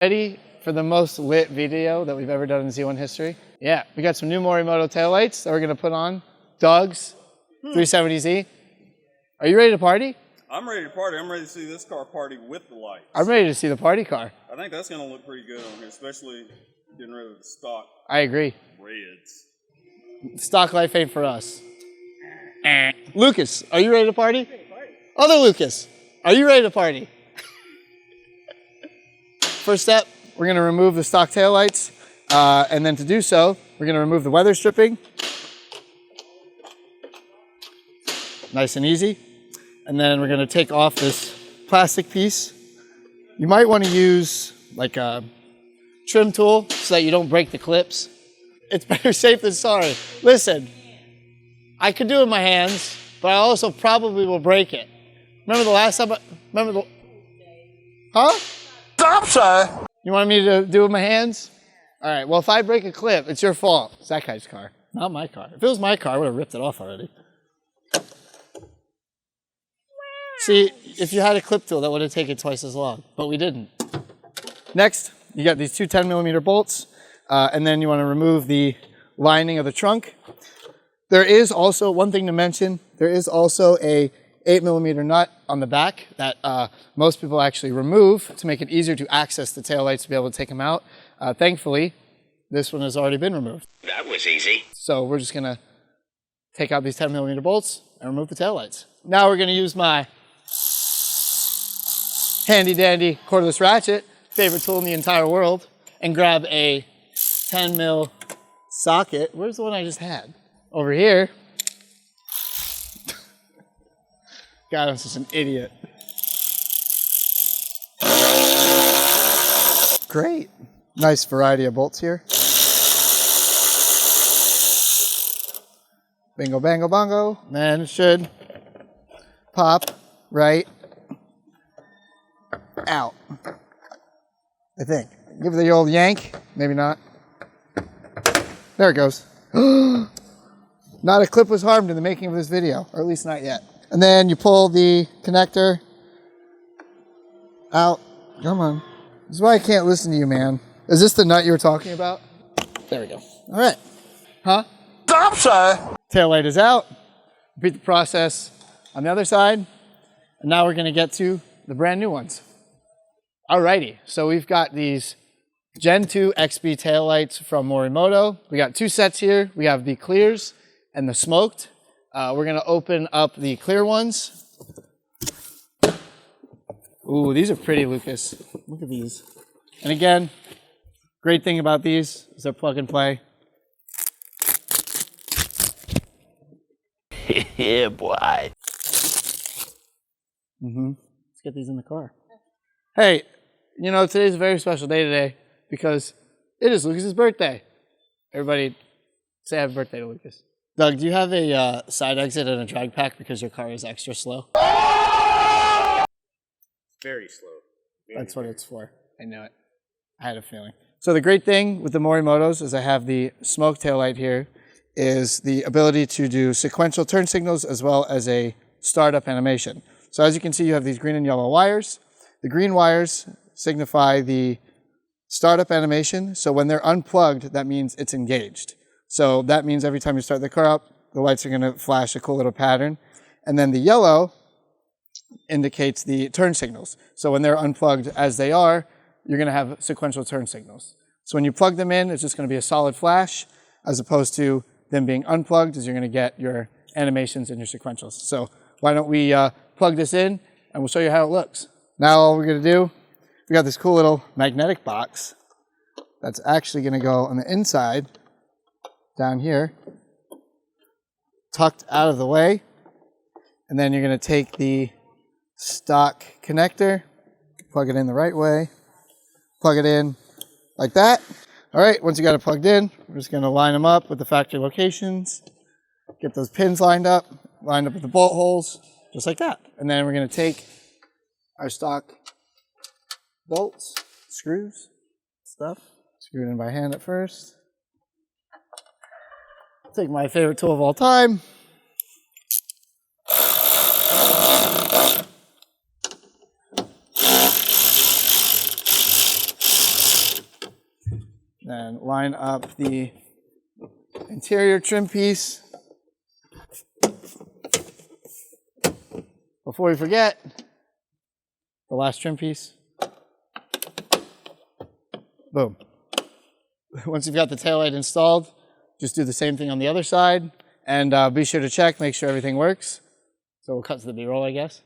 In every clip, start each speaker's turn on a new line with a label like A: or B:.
A: Ready for the most lit video that we've ever done in Z1 history? Yeah, we got some new Morimoto taillights that we're gonna put on. Doug's 370Z. Are you ready to party?
B: I'm ready to party. I'm ready to see this car party with the lights.
A: I'm ready to see the party car.
B: I think that's gonna look pretty good on here, especially getting rid of the stock
A: I agree.
B: reds.
A: Stock life ain't for us. Lucas, are you ready to party? Other Lucas, are you ready to party? First step, we're gonna remove the stock taillights, and then to do so, we're gonna remove the weather stripping. Nice and easy. And then we're gonna take off this plastic piece. You might wanna use like a trim tool so that you don't break the clips. It's better safe than sorry. Listen, I could do it with my hands, but I also probably will break it. Remember the last time Huh?
C: Stop, sir!
A: You want me to do it with my hands? All right, well, if I break a clip, it's your fault. It's that guy's car, not my car. If it was my car, I would have ripped it off already. See, if you had a clip tool, that would have taken twice as long, but we didn't. Next, you got these two 10mm bolts, and then you want to remove the lining of the trunk. There is also, one thing to mention, there is also a 8mm nut on the back that most people actually remove to make it easier to access the taillights to be able to take them out. Thankfully, this one has already been removed.
C: That was easy.
A: So we're just gonna take out these 10mm bolts and remove the taillights. Now we're gonna use my handy dandy cordless ratchet, favorite tool in the entire world, and grab a 10mm socket. Where's the one I just had? Over here. God, I'm such an idiot. Great. Nice variety of bolts here. Bingo, bango, bongo. And it should pop right out. I think. Give it the old yank. Maybe not. There it goes. Not a clip was harmed in the making of this video, or at least not yet. And then you pull the connector out. Come on. This is why I can't listen to you, man. Is this the nut you were talking about? There we go. All right. Huh?
C: Stop, sir!
A: Taillight is out. Repeat the process on the other side. And now we're gonna get to the brand new ones. Alrighty, so we've got these Gen 2 XB taillights from Morimoto. We got two sets here. We have the clears and the smoked. We're gonna open up the clear ones. Ooh, these are pretty, Lucas. Look at these. And again, great thing about these is they're plug and play.
C: Yeah, boy.
A: Let's get these in the car. Hey, you know, today's a very special day today because it is Lucas's birthday. Everybody say happy birthday to Lucas. Doug, do you have a side exit and a drag pack because your car is extra slow?
B: Very slow.
A: That's what it's for. I knew it. I had a feeling. So the great thing with the Morimotos is I have the smoke taillight here, is the ability to do sequential turn signals as well as a startup animation. So as you can see, you have these green and yellow wires. The green wires signify the startup animation. So when they're unplugged, that means it's engaged. So that means every time you start the car up, the lights are going to flash a cool little pattern. And then the yellow indicates the turn signals. So when they're unplugged as they are, you're going to have sequential turn signals. So when you plug them in, it's just going to be a solid flash, as opposed to them being unplugged, as you're going to get your animations and your sequentials. So why don't we plug this in, and we'll show you how it looks. Now all we're going to do, we got this cool little magnetic box that's actually going to go on the inside, down here, tucked out of the way. And then you're going to take the stock connector, plug it in the right way, plug it in like that. All right, once you got it plugged in, we're just going to line them up with the factory locations, get those pins lined up with the bolt holes, just like that. And then we're going to take our stock bolts, screws, stuff, screw it in by hand at first. Take my favorite tool of all time. Then line up the interior trim piece. Before we forget, the last trim piece. Boom. Once you've got the taillight installed, just do the same thing on the other side, and be sure to check, make sure everything works. So we'll cut to the B-roll, I guess.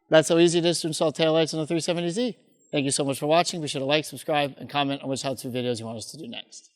A: That's how easy it is to install taillights on the 370Z. Thank you so much for watching. Be sure to like, subscribe, and comment on which how-to videos you want us to do next.